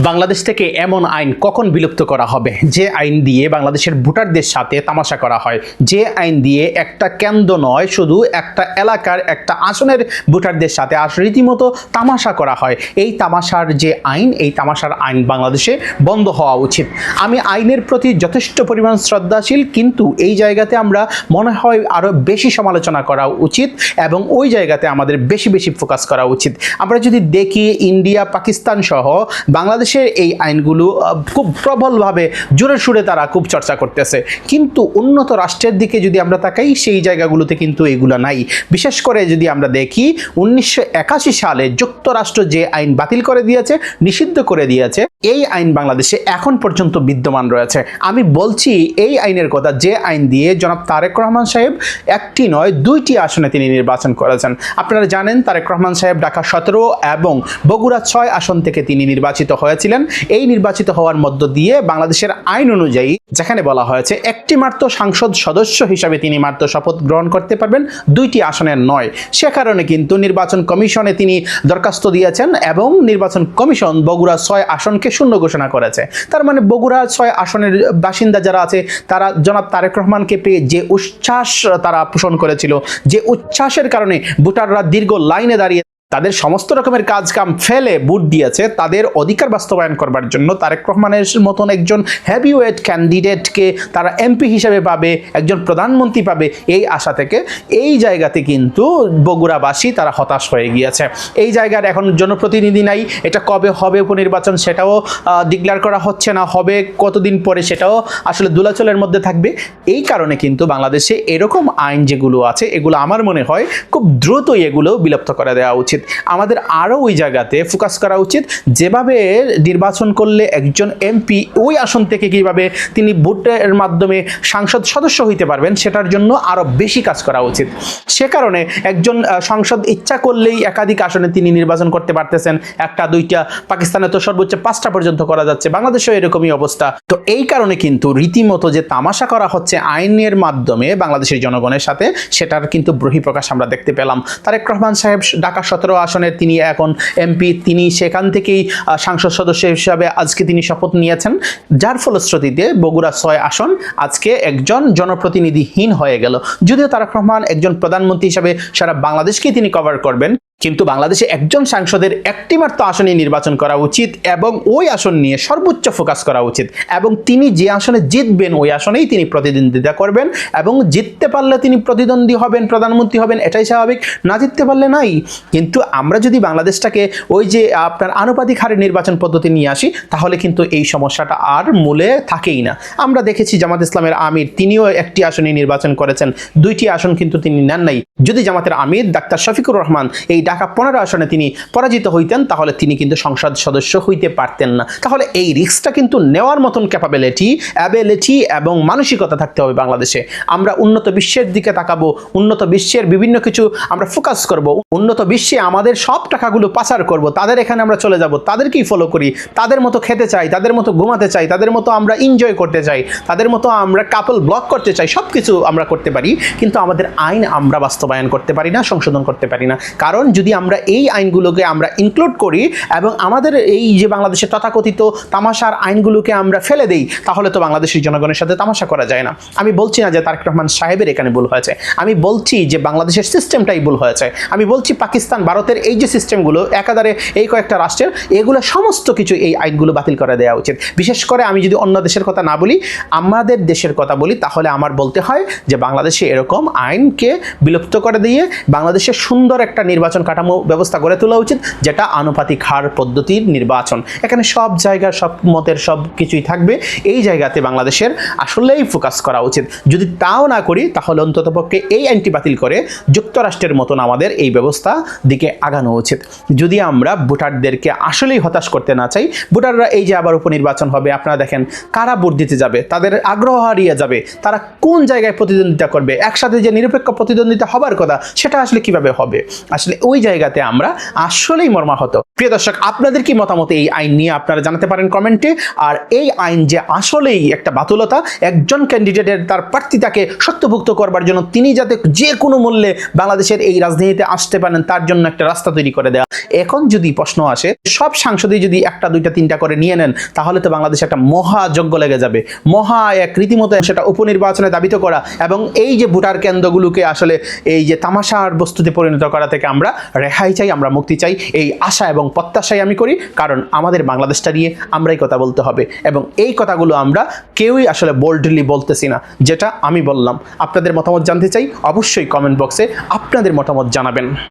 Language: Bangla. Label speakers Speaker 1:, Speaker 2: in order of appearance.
Speaker 1: বাংলাদেশ থেকে এমন আইন কখন বিলুপ্ত করা হবে যে আইন দিয়ে বাংলাদেশের ভোটারদের সাথে তামাশা করা হয়, যে আইন দিয়ে একটা কেন্দ্র নয় শুধু একটা এলাকার একটা আসনের ভোটারদের সাথে রীতিমতো তামাশা করা হয়। এই তামাশার যে আইন, এই তামাশার আইন বাংলাদেশে বন্ধ হওয়া উচিত। আমি আইনের প্রতি যথেষ্ট পরিমাণ শ্রদ্ধাশীল, কিন্তু এই জায়গাতে আমরা মনে হয় আরও বেশি সমালোচনা করা উচিত এবং ওই জায়গাতে আমাদের বেশি বেশি ফোকাস করা উচিত। আমরা যদি দেখি ইন্ডিয়া, পাকিস্তান সহ বাংলাদেশের এই আইনগুলো খুব প্রবলভাবে জোরে সুরে তারা খুব চর্চা করতেছে, কিন্তু উন্নত রাষ্ট্রের দিকে যদি আমরা তাকাই সেই জায়গাগুলোতে কিন্তু এগুলো নাই। বিশেষ করে যদি আমরা দেখি 1981 সালে যুক্তরাষ্ট্র যে আইন বাতিল করে দিয়েছে, নিষিদ্ধ করে দিয়েছে, এই আইন বাংলাদেশে এখন পর্যন্ত বিদ্যমান রয়েছে। আমি বলছি এই আইনের কথা, যে আইন দিয়ে জনাব তারেক রহমান সাহেব একটি নয় দুইটি আসনে তিনি নির্বাচন করেছেন। আপনারা জানেন তারেক রহমান সাহেব ঢাকা 17 এবং বগুড়া 6 আসন থেকে তিনি নির্বাচিত হয়েছিলেন। এই নির্বাচিত হওয়ার মধ্য দিয়ে বাংলাদেশের আইন অনুযায়ী যেখানে বলা হয়েছে একটি মাত্র সংসদ সদস্য হিসাবে তিনি মাত্র শপথ গ্রহণ করতে পারবেন, দুইটি আসনের নয়। সে কারণে কিন্তু নির্বাচন কমিশনে তিনি দরখাস্ত দিয়েছেন এবং নির্বাচন কমিশন বগুড়া 6 আসনকে শূন্য ঘোষণা করেছে। তার মানে বগুড়া 6 আসনের বাসিন্দা যারা আছে তারা জনাব তারেক রহমানকে পেয়ে যে উচ্ছ্বাস তারা পোষণ করেছিল, যে উচ্ছ্বাসের কারণে ভোটাররা দীর্ঘ লাইনে দাঁড়িয়ে তাদের সমস্ত রকমের কাজ কাম ফেলে ভোট দিয়েছে, তাদের অধিকার বাস্তবায়ন করবার জন্য তারেক রহমানের মতন একজন হেভিওয়েট ক্যান্ডিডেটকে তারা এমপি হিসেবে পাবে, একজন প্রধানমন্ত্রী পাবে, এই আশা থেকে এই জায়গাতে কিন্তু বগুড়াবাসী তারা হতাশ হয়ে গিয়েছে। এই জায়গার এখন জনপ্রতিনিধি নাই, এটা কবে হবে উপনির্বাচন সেটাও ডিক্লেয়ার করা হচ্ছে না, হবে কতদিন পরে সেটাও আসলে দোলাচলের মধ্যে থাকবে। এই কারণে কিন্তু বাংলাদেশে এরকম আইন যেগুলো আছে এগুলো আমার মনে হয় খুব দ্রুতই এগুলো বিলুপ্ত করে দেওয়া উচিত। আমাদের আরও ওই জায়গাতে ফোকাস করা উচিত, যেভাবে নির্বাচন করলে একজন এমপি ওই আসন থেকে কিভাবে তিনি ভোটের মাধ্যমে সংসদ সদস্য হইতে পারবেন সেটার জন্য আরও বেশি কাজ করা উচিত। সে কারণে একজন সংসদ ইচ্ছা করলেই একাধিক আসনে তিনি নির্বাচন করতে পারতেছেন, একটা দুইটা, পাকিস্তানে তো সর্বোচ্চ 5টা পর্যন্ত করা যাচ্ছে, বাংলাদেশেও এরকমই অবস্থা। তো এই কারণে কিন্তু রীতিমতো যে তামাশা করা হচ্ছে আইনের মাধ্যমে বাংলাদেশের জনগণের সাথে, সেটার কিন্তু বহিঃপ্রকাশ আমরা দেখতে পেলাম। তারেক রহমান সাহেব ঢাকা 17 আসনের তিনি এখন এমপি, তিনি সেখান থেকেই সংসদ সদস্য হিসাবে আজকে তিনি শপথ নিয়েছেন, যার ফলশ্রুতিতে বগুড়া 6 আসন আজকে একজন জনপ্রতিনিধিহীন হয়ে গেল। যদিও তারেক রহমান একজন প্রধানমন্ত্রী হিসাবে সারা বাংলাদেশকেই তিনি কভার করবেন, কিন্তু বাংলাদেশে একজন সাংসদের একটি মাত্র আসনে নির্বাচন করা উচিত এবং ওই আসন নিয়ে সর্বোচ্চ ফোকাস করা উচিত, এবং তিনি যে আসনে জিতবেন ওই আসনেই তিনি প্রতিদ্বন্দ্বিতা করবেন এবং জিততে পারলে তিনি প্রতিদ্বন্দ্বী হবেন, প্রধানমন্ত্রী হবেন, এটাই স্বাভাবিক। না জিততে পারলে নাই। কিন্তু আমরা যদি বাংলাদেশটাকে ওই যে আপনার আনুপাতিক হারে নির্বাচন পদ্ধতি নিয়ে আসি, তাহলে কিন্তু এই সমস্যাটা আর মূলে থাকেই না। আমরা দেখেছি জামাত ইসলামের আমির, তিনিও একটি আসনে নির্বাচন করেছেন, দুইটি আসন কিন্তু তিনি নেন নাই। যদি জামাতের আমির ডাক্তার শফিকুর রহমান এই ঢাকা 15 আসনে তিনি পরাজিত হইতেন, তাহলে তিনি কিন্তু সংসদ সদস্য হইতে পারতেন না। তাহলে এই রিস্কটা কিন্তু নেওয়ার মতন ক্যাপাবিলিটি, অ্যাবিলিটি এবং মানসিকতা থাকতে হবে বাংলাদেশে। আমরা উন্নত বিশ্বের দিকে তাকাবো, উন্নত বিশ্বের বিভিন্ন কিছু আমরা ফোকাস করব, উন্নত বিশ্বে আমাদের সব টাকাগুলো পাচার করব, তাদের এখানে আমরা চলে যাব, তাদেরকেই ফলো করি, তাদের মতো খেতে চাই, তাদের মতো ঘুমাতে চাই, তাদের মতো আমরা এনজয় করতে চাই, তাদের মতো আমরা কাপল ব্লক করতে চাই, সব কিছু আমরা করতে পারি, কিন্তু আমাদের আইন আমরা বাস্তবায়ন করতে পারি না, সংশোধন করতে পারি না। কারণ যদি আমরা এই আইনগুলোকে আমরা ইনক্লুড করি এবং আমাদের এই যে বাংলাদেশের তথাকথিত তামাশার আইনগুলোকে আমরা ফেলে দেই, তাহলে তো বাংলাদেশের জনগণের সাথে তামাশা করা যায় না। আমি বলছি না যে তারেক রহমান সাহেবের এখানে ভুল হয়েছে, আমি বলছি যে বাংলাদেশের সিস্টেমটাই ভুল হয়েছে। আমি বলছি পাকিস্তান, ভারতের এই যে সিস্টেমগুলো একাধারে এই কয়েকটা রাষ্ট্রের, এগুলো সমস্ত কিছু এই আইনগুলো বাতিল করে দেওয়া উচিত। বিশেষ করে আমি যদি অন্য দেশের কথা না বলি, আমাদের দেশের কথা বলি, তাহলে আমার বলতে হয় যে বাংলাদেশে এরকম আইনকে বিলুপ্ত করে দিয়ে বাংলাদেশের সুন্দর একটা নির্বাচন কাঠামো ব্যবস্থা গড়ে তোলা উচিত, যেটা আনুপাতিক হার পদ্ধতির নির্বাচন। এখানে সব জায়গার সব মতের সব কিছুই থাকবে। এই জায়গাতে বাংলাদেশের আসলেই ফোকাস করা উচিত। যদি তাও না করি, তাহলে অন্ততপক্ষে এই আইনটি বাতিল করে যুক্তরাষ্ট্রের মতন আমাদের এই ব্যবস্থা দিকে আগানো উচিত। যদি আমরা ভোটারদেরকে আসলেই হতাশ করতে না চাই, ভোটাররা এই যে আবার উপনির্বাচন হবে, আপনারা দেখেন কারা ভোট দিতে যাবে, তাদের আগ্রহ হারিয়ে যাবে, তারা কোন জায়গায় প্রতিদ্বন্দ্বিতা করবে, একসাথে যে নিরপেক্ষ প্রতিদ্বন্দ্বিতা হবার কথা সেটা আসলে কিভাবে হবে। আসলে ওই জায়গাতে আমরা আসলেই মর্মাহত। প্রিয় দর্শক, আপনাদের কি মতামত এই আইন নিয়ে আপনারা জানাতে পারেন কমেন্টে। আর এই আইন যে আসলেই একটা বাতুলতা, একজন ক্যান্ডিডেটের তার প্রার্থিতাকে সত্যভুক্ত করবার জন্য তিনি যাতে যে কোনো মূল্যে বাংলাদেশের এই রাজনীতিতে আসতে পারেন তার জন্য একটা রাস্তা তৈরি করে দেওয়া। এখন যদি প্রশ্ন আসে, সব সাংসদই যদি একটা দুইটা তিনটা করে নিয়ে নেন, তাহলে তো বাংলাদেশে একটা মহাযজ্ঞ লেগে যাবে, মহা এক রীতিমতো সেটা উপনির্বাচনে দাবিত করা এবং এই যে ভোটার কেন্দ্রগুলোকে আসলে এই যে তামাশার বস্তুতে পরিণত করা থেকে আমরা রেহাই চাই, আমরা মুক্তি চাই। এই আশা এবং প্রত্যাশাই আমি করি, কারণ আমাদের বাংলাদেশটা নিয়ে আমরাই কথা বলতে হবে এবং এই কথাগুলো আমরা কেউই আসলে বোল্ডলি বলতেছি না, যেটা আমি বললাম। আপনাদের মতামত জানতে চাই, অবশ্যই কমেন্ট বক্সে আপনাদের মতামত জানাবেন।